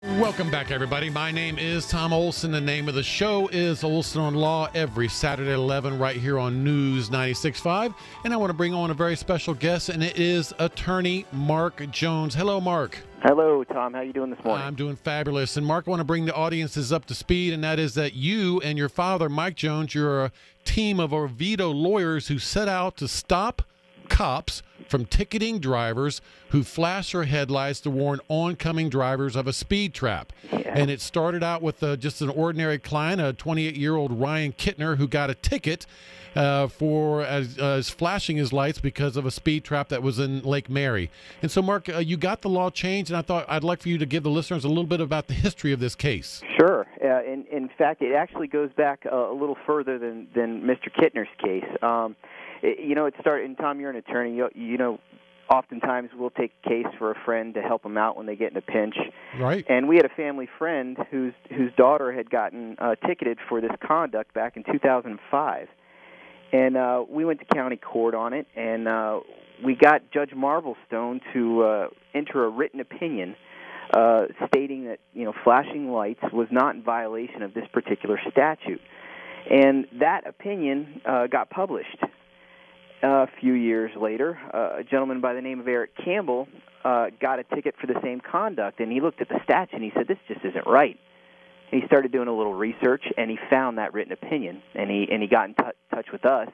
Welcome back, everybody. My name is Tom Olson. The name of the show is Olson on Law, every Saturday at 11 right here on News 96.5. And I want to bring on a very special guest, and it is attorney Marc Jones. Hello, Marc. Hello, Tom. How are you doing this morning? I'm doing fabulous. And, Marc, I want to bring the audiences up to speed, and that is that you and your father, Mike Jones, you're a team of Oviedo lawyers who set out to stop cops from ticketing drivers who flash their headlights to warn oncoming drivers of a speed trap. Yeah. And it started out with just an ordinary client, a 28-year-old Ryan Kintner, who got a ticket for flashing his lights because of a speed trap that was in Lake Mary. And so, Marc, you got the law changed, and I thought I'd like for you to give the listeners a little bit about the history of this case. Sure. In fact, it actually goes back a little further than Mr. Kintner's case. It started, and Tom, you're an attorney. You know, oftentimes we'll take a case for a friend to help them out when they get in a pinch. Right. And we had a family friend whose daughter had gotten ticketed for this conduct back in 2005. And we went to county court on it, and we got Judge Marblestone to enter a written opinion stating that, flashing lights was not in violation of this particular statute. And that opinion got published. A few years later, a gentleman by the name of Eric Campbell got a ticket for the same conduct, and he looked at the statute and he said, "This just isn't right." And he started doing a little research, and he found that written opinion, and he got in touch with us,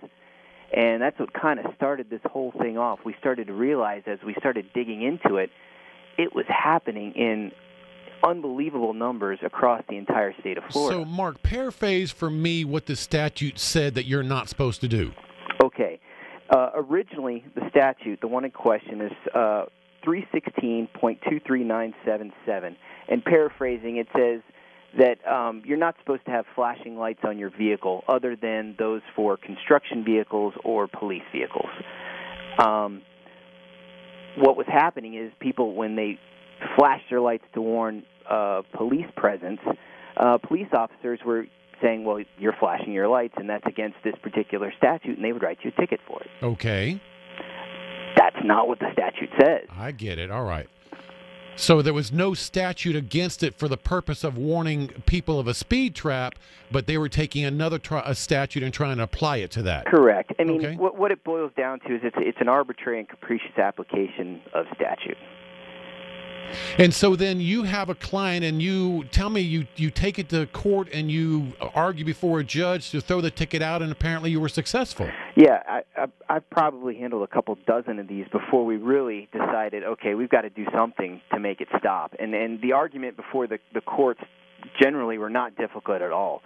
and that's what kind of started this whole thing off. We started to realize as we started digging into it, it was happening in unbelievable numbers across the entire state of Florida. So, Marc, paraphrase for me what the statute said that you're not supposed to do. Okay. Originally, the statute, the one in question, is 316.23977. And paraphrasing, it says that you're not supposed to have flashing lights on your vehicle other than those for construction vehicles or police vehicles. What was happening is people, when they flashed their lights to warn police presence, police officers were saying, well, you're flashing your lights, and that's against this particular statute, and they would write you a ticket for it. Okay. That's not what the statute says. I get it. All right. So there was no statute against it for the purpose of warning people of a speed trap, but they were taking another a statute and trying to apply it to that. Correct. I mean, okay. what it boils down to is it's an arbitrary and capricious application of statute. And so then you have a client, and you tell me you take it to court and you argue before a judge to throw the ticket out, and apparently you were successful. Yeah, I've probably handled a couple dozen of these before we really decided, okay, we've got to do something to make it stop. And the argument before the courts generally were not difficult at all.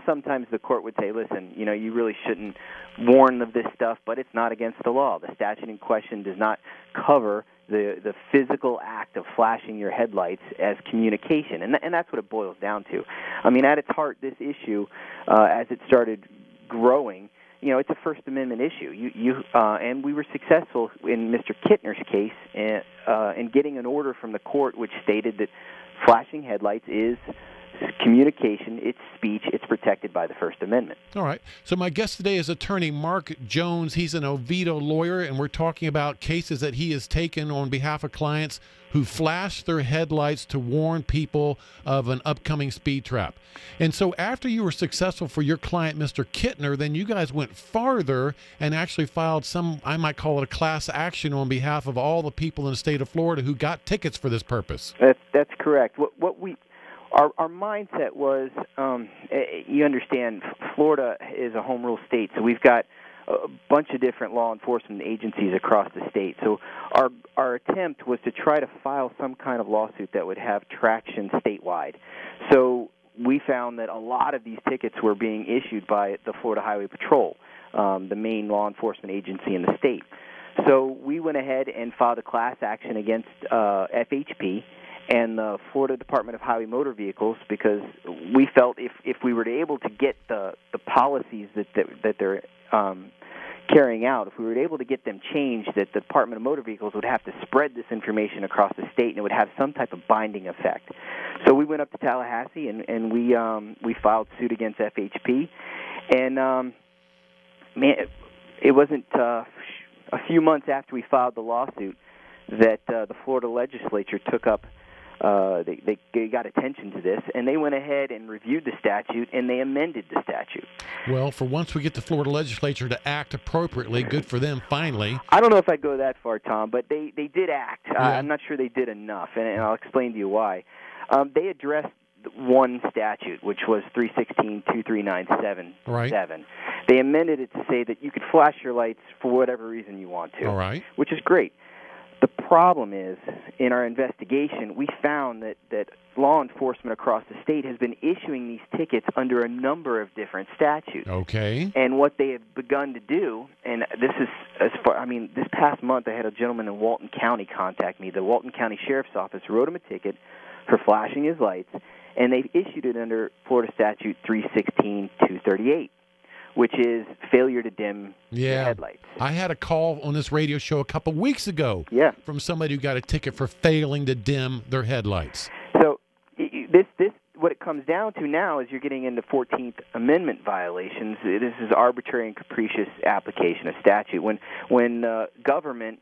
Sometimes the court would say, listen, you really shouldn't warn of this stuff, but it's not against the law. The statute in question does not cover the physical act of flashing your headlights as communication, and that's what it boils down to. I mean, at its heart, this issue, as it started growing, it's a First Amendment issue. And we were successful in Mr. Kintner's case in getting an order from the court which stated that flashing headlights is communication, it's speech, it's protected by the First Amendment. All right. So my guest today is attorney Marc Jones. He's an Oviedo lawyer, and we're talking about cases that he has taken on behalf of clients who flash their headlights to warn people of an upcoming speed trap. And so after you were successful for your client, Mr. Kintner, then you guys went farther and actually filed I might call it a class action on behalf of all the people in the state of Florida who got tickets for this purpose. That's correct. Our mindset was, you understand, Florida is a home rule state, so we've got a bunch of different law enforcement agencies across the state. So our attempt was to try to file some kind of lawsuit that would have traction statewide. So we found that a lot of these tickets were being issued by the Florida Highway Patrol, the main law enforcement agency in the state. So we went ahead and filed a class action against FHP and the Florida Department of Highway Motor Vehicles, because we felt if we were able to get the policies that they're carrying out, if we were able to get them changed, that the Department of Motor Vehicles would have to spread this information across the state, and it would have some type of binding effect. So we went up to Tallahassee, and we filed suit against FHP, and it wasn't a few months after we filed the lawsuit that the Florida legislature took up they got attention to this, and they went ahead and reviewed the statute, and they amended the statute. Well, for once we get the Florida legislature to act appropriately, good for them, finally. I don't know if I'd go that far, Tom, but they did act. Yeah. I'm not sure they did enough, and I'll explain to you why. They addressed one statute, which was 316-2397. Right. They amended it to say that you could flash your lights for whatever reason you want to. All right. Which is great. The problem is, in our investigation, we found that law enforcement across the state has been issuing these tickets under a number of different statutes. Okay. And what they have begun to do, and this is this past month I had a gentleman in Walton County contact me. The Walton County Sheriff's Office wrote him a ticket for flashing his lights, and they've issued it under Florida Statute 316-238. Which is failure to dim your headlights. I had a call on this radio show a couple weeks ago from somebody who got a ticket for failing to dim their headlights. So this what it comes down to now is you're getting into 14th Amendment violations. This is arbitrary and capricious application of statute. When government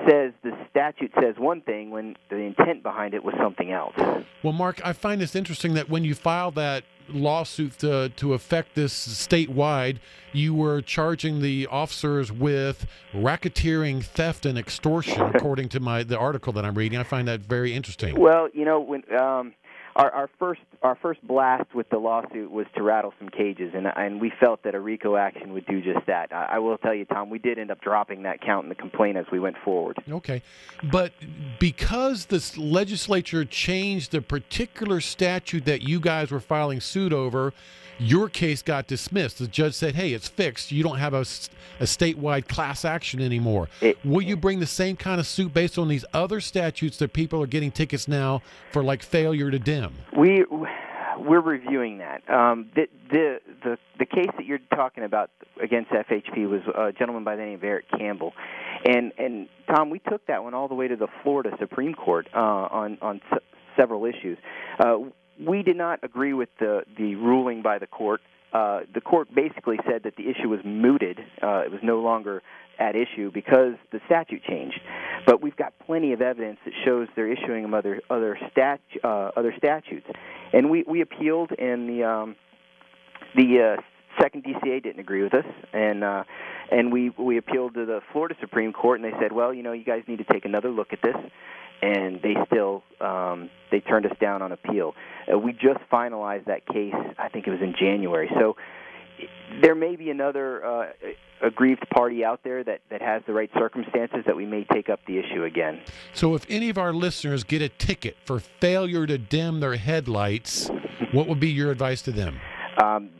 says the statute says one thing when the intent behind it was something else. Well, Mark, I find this interesting that when you filed that lawsuit to affect this statewide, you were charging the officers with racketeering, theft, and extortion, according to the article that I'm reading. I find that very interesting. Well, when our first blast with the lawsuit was to rattle some cages, and we felt that a RICO action would do just that. I will tell you, Tom, we did end up dropping that count in the complaint as we went forward. Okay, but because the legislature changed the particular statute that you guys were filing suit over, your case got dismissed. The judge said, hey, it's fixed. You don't have a statewide class action anymore. Will you bring the same kind of suit based on these other statutes that people are getting tickets now for, like failure to dim? We're reviewing that. The case that you're talking about against FHP was a gentleman by the name of Eric Campbell. And Tom, we took that one all the way to the Florida Supreme Court on several issues. We did not agree with the ruling by the court. The court basically said that the issue was mooted. It was no longer at issue because the statute changed. But we've got plenty of evidence that shows they're issuing them other statutes. And we appealed, and the second DCA didn't agree with us, and we appealed to the Florida Supreme Court, and they said, well, you guys need to take another look at this. And they still they turned us down on appeal. We just finalized that case, I think it was in January. So there may be another aggrieved party out there that has the right circumstances that we may take up the issue again. So if any of our listeners get a ticket for failure to dim their headlights, what would be your advice to them?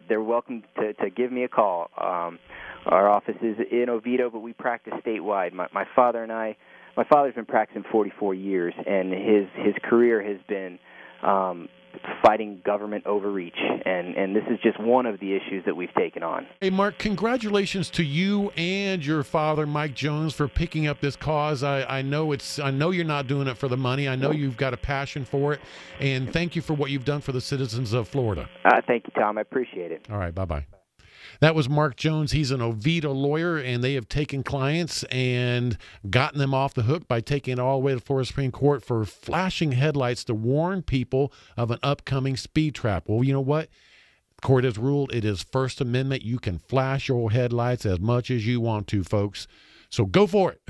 They're welcome to give me a call. Our office is in Oviedo, but we practice statewide. My father's been practicing 44 years, and his career has been fighting government overreach, and this is just one of the issues that we've taken on. Hey, Mark, congratulations to you and your father, Mike Jones, for picking up this cause. I know you're not doing it for the money. I know you've got a passion for it, and thank you for what you've done for the citizens of Florida. Thank you, Tom. I appreciate it. All right, bye-bye. That was Marc Jones. He's an Oviedo lawyer, and they have taken clients and gotten them off the hook by taking it all the way to the Florida Supreme Court for flashing headlights to warn people of an upcoming speed trap. Well, you know what? The court has ruled it is First Amendment. You can flash your headlights as much as you want to, folks. So go for it.